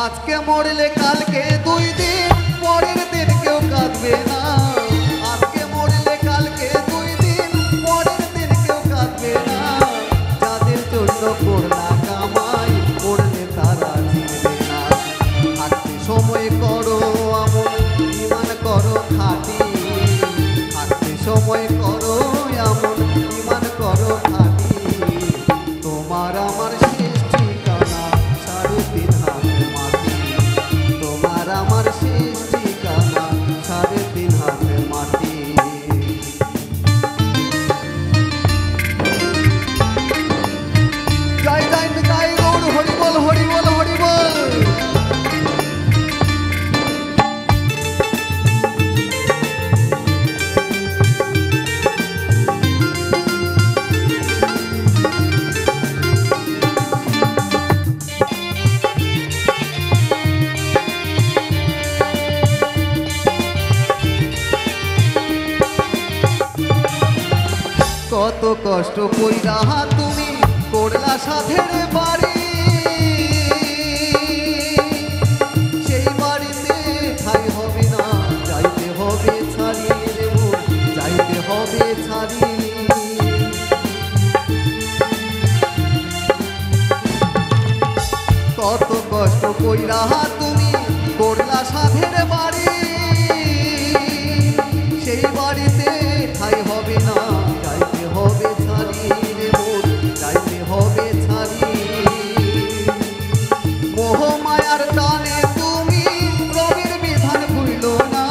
আজকে মরলে কালকে 2 দিন পরের দিন কেউ কাঁদবে না। আজকে মরলে কালকে 2 দিন পরের দিন কেউ কাঁদবে না। যাদের জন্য করলা কামাই করলে তারা চিনবে না। থাকতে সময় করো আমল ঈমান করো খাঁটি। থাকতে সময় করো আমল ঈমান করো খাঁটি। তোমার আমার শেষ ঠিকানা 3.5 হাত মাটি। তোমার আমার শেষ ঠিকানা 3.5 হাত মাটি। জয় জয় নিতাই গৌর হরি বল হরি বল হরি বল। কত কষ্ট কইরা তুমি করলা সাধের বাড়ি। সেই বাড়িতে ঠাই হবে না যাইতে হবে ছাড়ি রে মোর যাইতে হবে ছাড়ি। কত কষ্ট কইরা তুমি করলা সাধের বাড়ি। সেই বাড়িতে ঠাই হবে না যাইতে হবে ছাড়ি রে মোর যাইতে হবে ছাড়ি। মোহ মায়ার টানে তুমি রবির বিধান ভুইল না।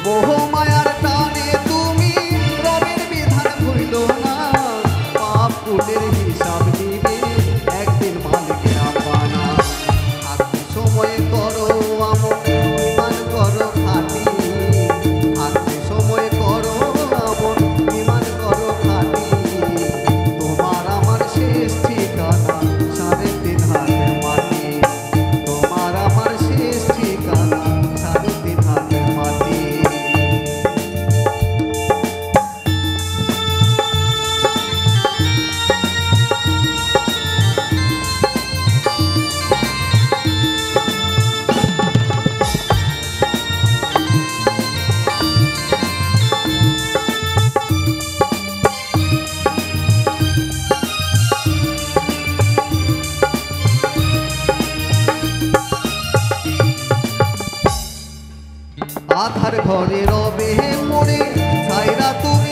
মোহ মায়ার টানে তুমি রবির বিধান ভুইল না। পাপ পুণ্যের হিসাব দিবে একদিন মালিকের আপানা। থাকতে সময় করো আমল ঈমান করো খাঁটি। থাকতে সময় করো আমল ঈমান করো খাঁটি। তোমার আমার শেষ ঠিকানা 3.5 হাত মাটি। তোমার আমার শেষ ঠিকানা 3.5 হাত মাটি। আধার ঘরে রবে মরে ছাইরা তুমি